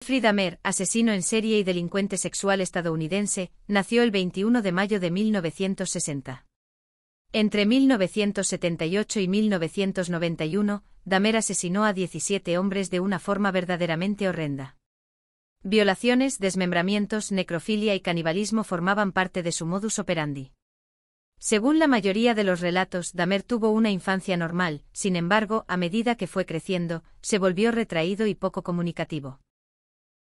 Jeffrey Dahmer, asesino en serie y delincuente sexual estadounidense, nació el 21 de mayo de 1960. Entre 1978 y 1991, Dahmer asesinó a 17 hombres de una forma verdaderamente horrenda. Violaciones, desmembramientos, necrofilia y canibalismo formaban parte de su modus operandi. Según la mayoría de los relatos, Dahmer tuvo una infancia normal, sin embargo, a medida que fue creciendo, se volvió retraído y poco comunicativo.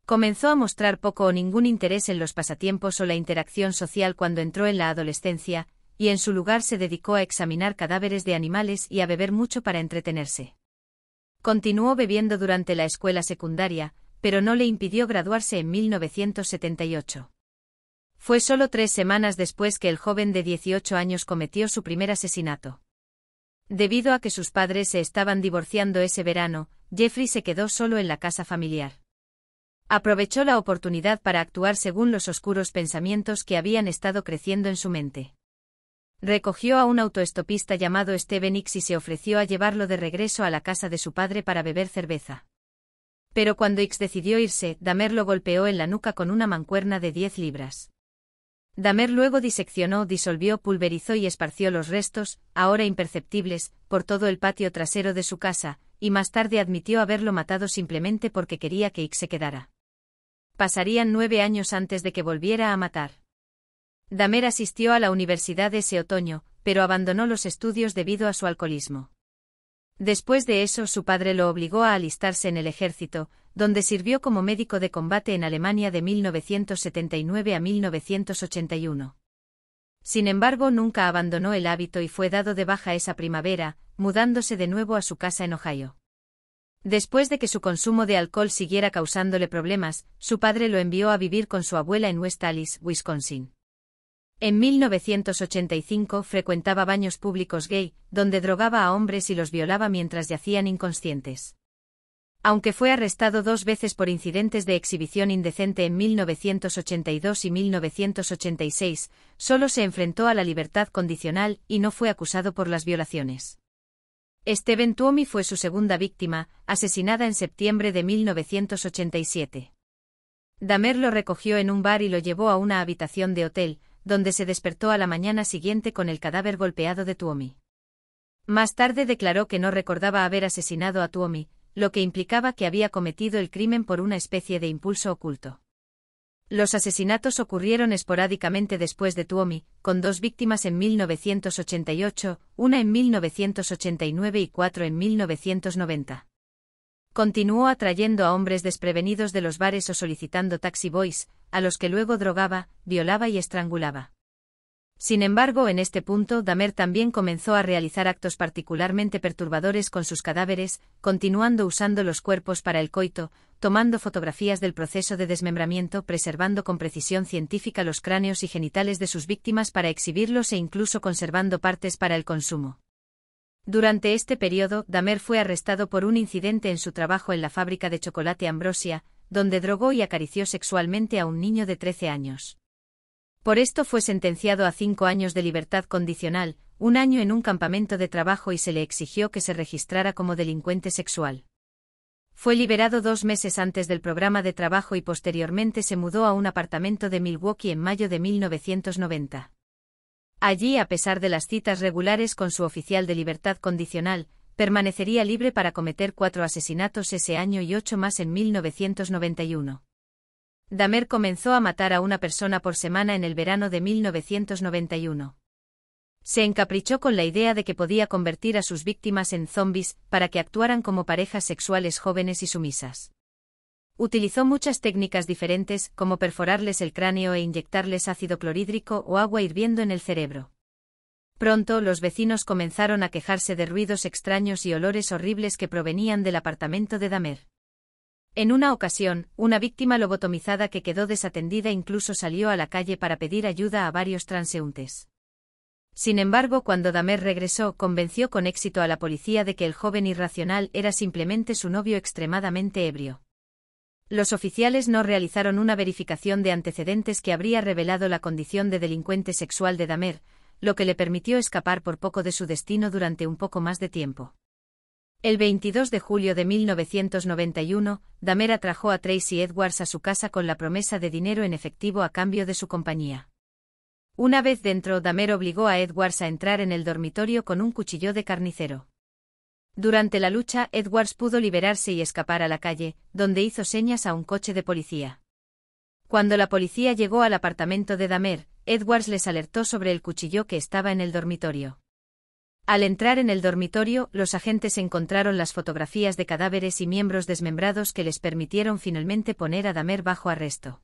Comenzó a mostrar poco o ningún interés en los pasatiempos o la interacción social cuando entró en la adolescencia, y en su lugar se dedicó a examinar cadáveres de animales y a beber mucho para entretenerse. Continuó bebiendo durante la escuela secundaria, pero no le impidió graduarse en 1978. Fue solo 3 semanas después que el joven de 18 años cometió su primer asesinato. Debido a que sus padres se estaban divorciando ese verano, Jeffrey se quedó solo en la casa familiar. Aprovechó la oportunidad para actuar según los oscuros pensamientos que habían estado creciendo en su mente. Recogió a un autoestopista llamado Steven X y se ofreció a llevarlo de regreso a la casa de su padre para beber cerveza. Pero cuando X decidió irse, Dahmer lo golpeó en la nuca con una mancuerna de 10 libras. Dahmer luego diseccionó, disolvió, pulverizó y esparció los restos, ahora imperceptibles, por todo el patio trasero de su casa, y más tarde admitió haberlo matado simplemente porque quería que X se quedara. Pasarían 9 años antes de que volviera a matar. Dahmer asistió a la universidad ese otoño, pero abandonó los estudios debido a su alcoholismo. Después de eso, su padre lo obligó a alistarse en el ejército, donde sirvió como médico de combate en Alemania de 1979 a 1981. Sin embargo, nunca abandonó el hábito y fue dado de baja esa primavera, mudándose de nuevo a su casa en Ohio. Después de que su consumo de alcohol siguiera causándole problemas, su padre lo envió a vivir con su abuela en West Allis, Wisconsin. En 1985 frecuentaba baños públicos gay, donde drogaba a hombres y los violaba mientras yacían inconscientes. Aunque fue arrestado 2 veces por incidentes de exhibición indecente en 1982 y 1986, solo se enfrentó a la libertad condicional y no fue acusado por las violaciones. Stephen Tuomi fue su segunda víctima, asesinada en septiembre de 1987. Dahmer lo recogió en un bar y lo llevó a una habitación de hotel, donde se despertó a la mañana siguiente con el cadáver golpeado de Tuomi. Más tarde declaró que no recordaba haber asesinado a Tuomi, lo que implicaba que había cometido el crimen por una especie de impulso oculto. Los asesinatos ocurrieron esporádicamente después de Tuomi, con 2 víctimas en 1988, una en 1989 y 4 en 1990. Continuó atrayendo a hombres desprevenidos de los bares o solicitando taxi boys, a los que luego drogaba, violaba y estrangulaba. Sin embargo, en este punto, Dahmer también comenzó a realizar actos particularmente perturbadores con sus cadáveres, continuando usando los cuerpos para el coito, tomando fotografías del proceso de desmembramiento, preservando con precisión científica los cráneos y genitales de sus víctimas para exhibirlos e incluso conservando partes para el consumo. Durante este periodo, Dahmer fue arrestado por un incidente en su trabajo en la fábrica de chocolate Ambrosia, donde drogó y acarició sexualmente a un niño de 13 años. Por esto fue sentenciado a 5 años de libertad condicional, 1 año en un campamento de trabajo y se le exigió que se registrara como delincuente sexual. Fue liberado 2 meses antes del programa de trabajo y posteriormente se mudó a un apartamento de Milwaukee en mayo de 1990. Allí, a pesar de las citas regulares con su oficial de libertad condicional, permanecería libre para cometer 4 asesinatos ese año y 8 más en 1991. Dahmer comenzó a matar a una persona por semana en el verano de 1991. Se encaprichó con la idea de que podía convertir a sus víctimas en zombies, para que actuaran como parejas sexuales jóvenes y sumisas. Utilizó muchas técnicas diferentes, como perforarles el cráneo e inyectarles ácido clorhídrico o agua hirviendo en el cerebro. Pronto, los vecinos comenzaron a quejarse de ruidos extraños y olores horribles que provenían del apartamento de Dahmer. En una ocasión, una víctima lobotomizada que quedó desatendida incluso salió a la calle para pedir ayuda a varios transeúntes. Sin embargo, cuando Dahmer regresó, convenció con éxito a la policía de que el joven irracional era simplemente su novio extremadamente ebrio. Los oficiales no realizaron una verificación de antecedentes que habría revelado la condición de delincuente sexual de Dahmer, lo que le permitió escapar por poco de su destino durante un poco más de tiempo. El 22 de julio de 1991, Dahmer atrajo a Tracy Edwards a su casa con la promesa de dinero en efectivo a cambio de su compañía. Una vez dentro, Dahmer obligó a Edwards a entrar en el dormitorio con un cuchillo de carnicero. Durante la lucha, Edwards pudo liberarse y escapar a la calle, donde hizo señas a un coche de policía. Cuando la policía llegó al apartamento de Dahmer, Edwards les alertó sobre el cuchillo que estaba en el dormitorio. Al entrar en el dormitorio, los agentes encontraron las fotografías de cadáveres y miembros desmembrados que les permitieron finalmente poner a Dahmer bajo arresto.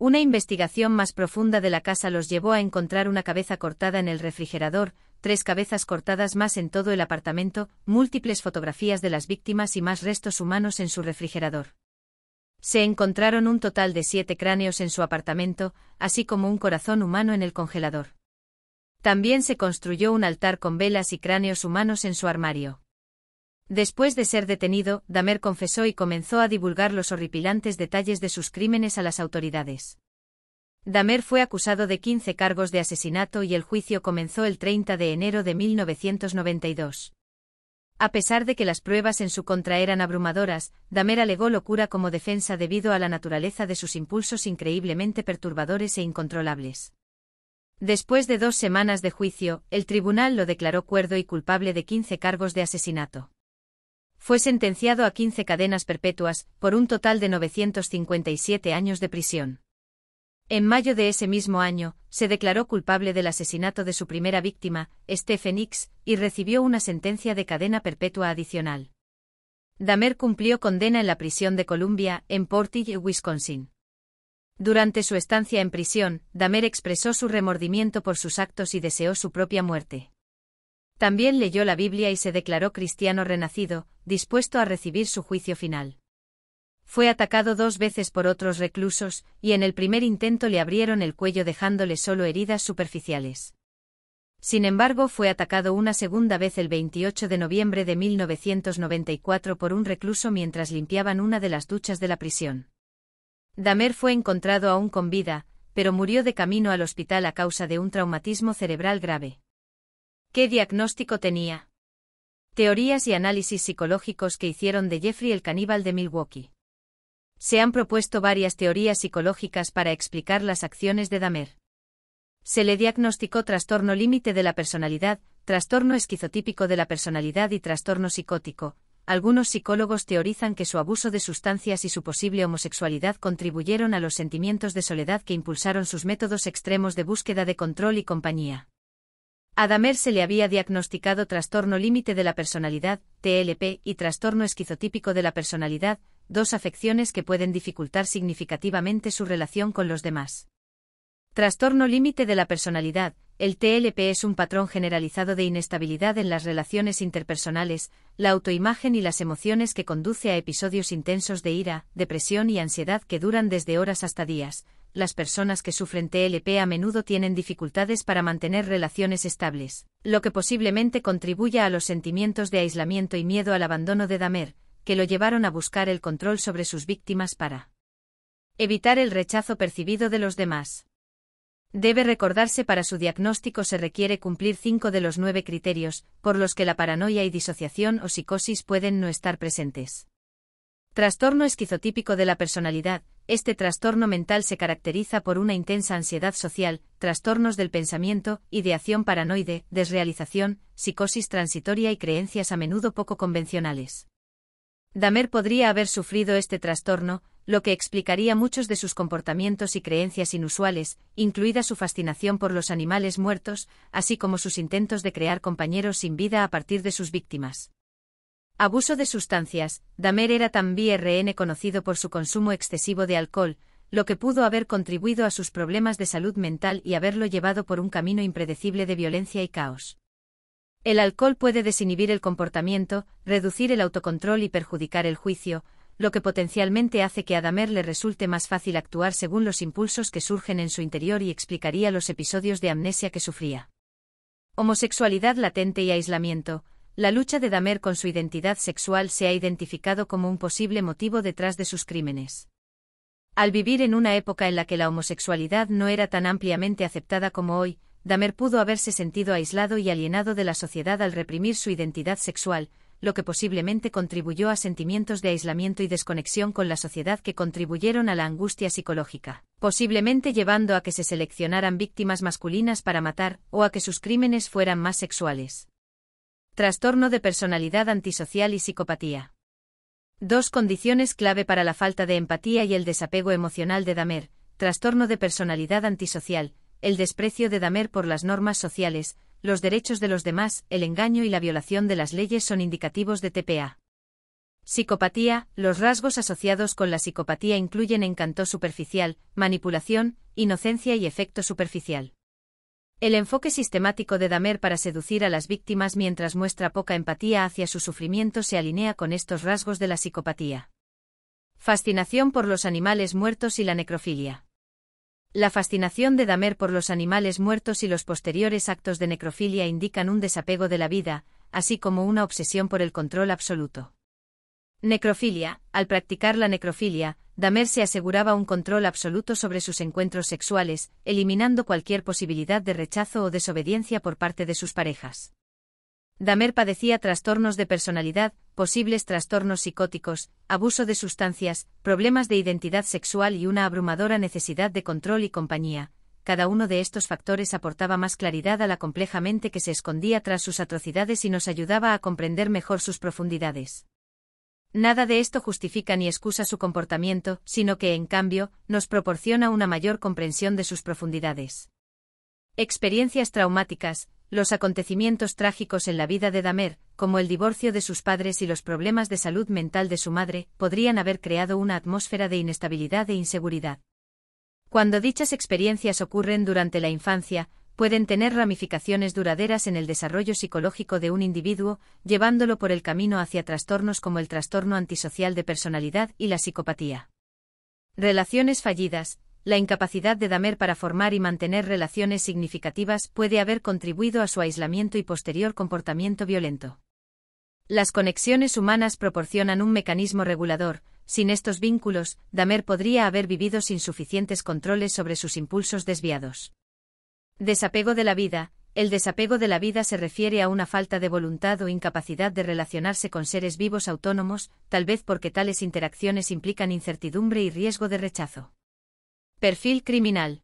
Una investigación más profunda de la casa los llevó a encontrar una cabeza cortada en el refrigerador, 3 cabezas cortadas más en todo el apartamento, múltiples fotografías de las víctimas y más restos humanos en su refrigerador. Se encontraron un total de 7 cráneos en su apartamento, así como un corazón humano en el congelador. También se construyó un altar con velas y cráneos humanos en su armario. Después de ser detenido, Dahmer confesó y comenzó a divulgar los horripilantes detalles de sus crímenes a las autoridades. Dahmer fue acusado de 15 cargos de asesinato y el juicio comenzó el 30 de enero de 1992. A pesar de que las pruebas en su contra eran abrumadoras, Dahmer alegó locura como defensa debido a la naturaleza de sus impulsos increíblemente perturbadores e incontrolables. Después de 2 semanas de juicio, el tribunal lo declaró cuerdo y culpable de 15 cargos de asesinato. Fue sentenciado a 15 cadenas perpetuas, por un total de 957 años de prisión. En mayo de ese mismo año, se declaró culpable del asesinato de su primera víctima, Stephen X, y recibió una sentencia de cadena perpetua adicional. Dahmer cumplió condena en la prisión de Columbia, en Portage, Wisconsin. Durante su estancia en prisión, Dahmer expresó su remordimiento por sus actos y deseó su propia muerte. También leyó la Biblia y se declaró cristiano renacido, dispuesto a recibir su juicio final. Fue atacado 2 veces por otros reclusos, y en el primer intento le abrieron el cuello dejándole solo heridas superficiales. Sin embargo, fue atacado una segunda vez el 28 de noviembre de 1994 por un recluso mientras limpiaban una de las duchas de la prisión. Dahmer fue encontrado aún con vida, pero murió de camino al hospital a causa de un traumatismo cerebral grave. ¿Qué diagnóstico tenía? Teorías y análisis psicológicos que hicieron de Jeffrey el caníbal de Milwaukee. Se han propuesto varias teorías psicológicas para explicar las acciones de Dahmer. Se le diagnosticó trastorno límite de la personalidad, trastorno esquizotípico de la personalidad y trastorno psicótico. Algunos psicólogos teorizan que su abuso de sustancias y su posible homosexualidad contribuyeron a los sentimientos de soledad que impulsaron sus métodos extremos de búsqueda de control y compañía. A Dahmer se le había diagnosticado trastorno límite de la personalidad, TLP, y trastorno esquizotípico de la personalidad, 2 afecciones que pueden dificultar significativamente su relación con los demás. Trastorno límite de la personalidad. El TLP es un patrón generalizado de inestabilidad en las relaciones interpersonales, la autoimagen y las emociones que conduce a episodios intensos de ira, depresión y ansiedad que duran desde horas hasta días. Las personas que sufren TLP a menudo tienen dificultades para mantener relaciones estables, lo que posiblemente contribuya a los sentimientos de aislamiento y miedo al abandono de Dahmer, que lo llevaron a buscar el control sobre sus víctimas para evitar el rechazo percibido de los demás. Debe recordarse para su diagnóstico se requiere cumplir 5 de los 9 criterios, por los que la paranoia y disociación o psicosis pueden no estar presentes. Trastorno esquizotípico de la personalidad. Este trastorno mental se caracteriza por una intensa ansiedad social, trastornos del pensamiento, ideación paranoide, desrealización, psicosis transitoria y creencias a menudo poco convencionales. Dahmer podría haber sufrido este trastorno, lo que explicaría muchos de sus comportamientos y creencias inusuales, incluida su fascinación por los animales muertos, así como sus intentos de crear compañeros sin vida a partir de sus víctimas. Abuso de sustancias. Dahmer era también conocido por su consumo excesivo de alcohol, lo que pudo haber contribuido a sus problemas de salud mental y haberlo llevado por un camino impredecible de violencia y caos. El alcohol puede desinhibir el comportamiento, reducir el autocontrol y perjudicar el juicio, lo que potencialmente hace que a Dahmer le resulte más fácil actuar según los impulsos que surgen en su interior y explicaría los episodios de amnesia que sufría. Homosexualidad latente y aislamiento. La lucha de Dahmer con su identidad sexual se ha identificado como un posible motivo detrás de sus crímenes. Al vivir en una época en la que la homosexualidad no era tan ampliamente aceptada como hoy, Dahmer pudo haberse sentido aislado y alienado de la sociedad al reprimir su identidad sexual, lo que posiblemente contribuyó a sentimientos de aislamiento y desconexión con la sociedad que contribuyeron a la angustia psicológica, posiblemente llevando a que se seleccionaran víctimas masculinas para matar, o a que sus crímenes fueran más sexuales. Trastorno de personalidad antisocial y psicopatía. Dos condiciones clave para la falta de empatía y el desapego emocional de Dahmer: trastorno de personalidad antisocial, el desprecio de Dahmer por las normas sociales, los derechos de los demás, el engaño y la violación de las leyes son indicativos de TPA. Psicopatía. Los rasgos asociados con la psicopatía incluyen encanto superficial, manipulación, inocencia y efecto superficial. El enfoque sistemático de Dahmer para seducir a las víctimas mientras muestra poca empatía hacia su sufrimiento se alinea con estos rasgos de la psicopatía. Fascinación por los animales muertos y la necrofilia. La fascinación de Dahmer por los animales muertos y los posteriores actos de necrofilia indican un desapego de la vida, así como una obsesión por el control absoluto. Necrofilia. Al practicar la necrofilia, Dahmer se aseguraba un control absoluto sobre sus encuentros sexuales, eliminando cualquier posibilidad de rechazo o desobediencia por parte de sus parejas. Dahmer padecía trastornos de personalidad, posibles trastornos psicóticos, abuso de sustancias, problemas de identidad sexual y una abrumadora necesidad de control y compañía. Cada uno de estos factores aportaba más claridad a la compleja mente que se escondía tras sus atrocidades y nos ayudaba a comprender mejor sus profundidades. Nada de esto justifica ni excusa su comportamiento, sino que, en cambio, nos proporciona una mayor comprensión de sus profundidades. Experiencias traumáticas. Los acontecimientos trágicos en la vida de Dahmer, como el divorcio de sus padres y los problemas de salud mental de su madre, podrían haber creado una atmósfera de inestabilidad e inseguridad. Cuando dichas experiencias ocurren durante la infancia, pueden tener ramificaciones duraderas en el desarrollo psicológico de un individuo, llevándolo por el camino hacia trastornos como el trastorno antisocial de personalidad y la psicopatía. Relaciones fallidas. La incapacidad de Dahmer para formar y mantener relaciones significativas puede haber contribuido a su aislamiento y posterior comportamiento violento. Las conexiones humanas proporcionan un mecanismo regulador. Sin estos vínculos, Dahmer podría haber vivido sin suficientes controles sobre sus impulsos desviados. Desapego de la vida. El desapego de la vida se refiere a una falta de voluntad o incapacidad de relacionarse con seres vivos autónomos, tal vez porque tales interacciones implican incertidumbre y riesgo de rechazo. Perfil criminal.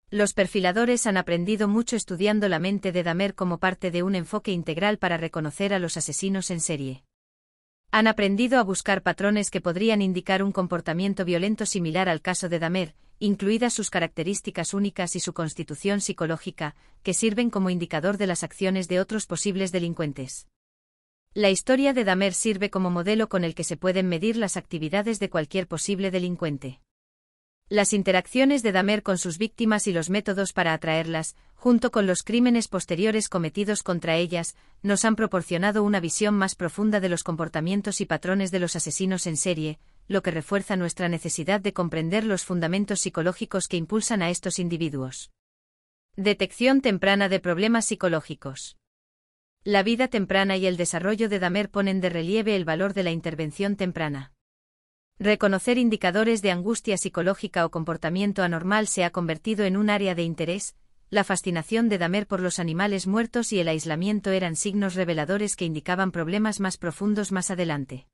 Los perfiladores han aprendido mucho estudiando la mente de Dahmer como parte de un enfoque integral para reconocer a los asesinos en serie. Han aprendido a buscar patrones que podrían indicar un comportamiento violento similar al caso de Dahmer, incluidas sus características únicas y su constitución psicológica, que sirven como indicador de las acciones de otros posibles delincuentes. La historia de Dahmer sirve como modelo con el que se pueden medir las actividades de cualquier posible delincuente. Las interacciones de Dahmer con sus víctimas y los métodos para atraerlas, junto con los crímenes posteriores cometidos contra ellas, nos han proporcionado una visión más profunda de los comportamientos y patrones de los asesinos en serie, lo que refuerza nuestra necesidad de comprender los fundamentos psicológicos que impulsan a estos individuos. Detección temprana de problemas psicológicos. La vida temprana y el desarrollo de Dahmer ponen de relieve el valor de la intervención temprana. Reconocer indicadores de angustia psicológica o comportamiento anormal se ha convertido en un área de interés. La fascinación de Dahmer por los animales muertos y el aislamiento eran signos reveladores que indicaban problemas más profundos más adelante.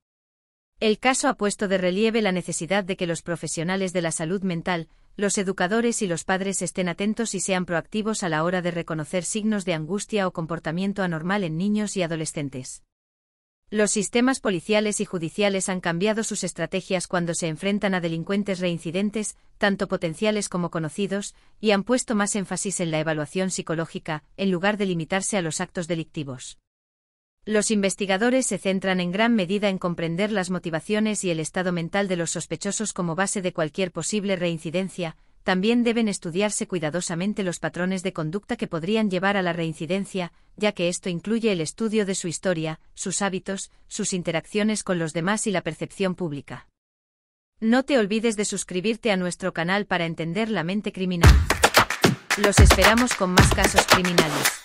El caso ha puesto de relieve la necesidad de que los profesionales de la salud mental, los educadores y los padres estén atentos y sean proactivos a la hora de reconocer signos de angustia o comportamiento anormal en niños y adolescentes. Los sistemas policiales y judiciales han cambiado sus estrategias cuando se enfrentan a delincuentes reincidentes, tanto potenciales como conocidos, y han puesto más énfasis en la evaluación psicológica, en lugar de limitarse a los actos delictivos. Los investigadores se centran en gran medida en comprender las motivaciones y el estado mental de los sospechosos como base de cualquier posible reincidencia. También deben estudiarse cuidadosamente los patrones de conducta que podrían llevar a la reincidencia, ya que esto incluye el estudio de su historia, sus hábitos, sus interacciones con los demás y la percepción pública. No te olvides de suscribirte a nuestro canal para entender la mente criminal. Los esperamos con más casos criminales.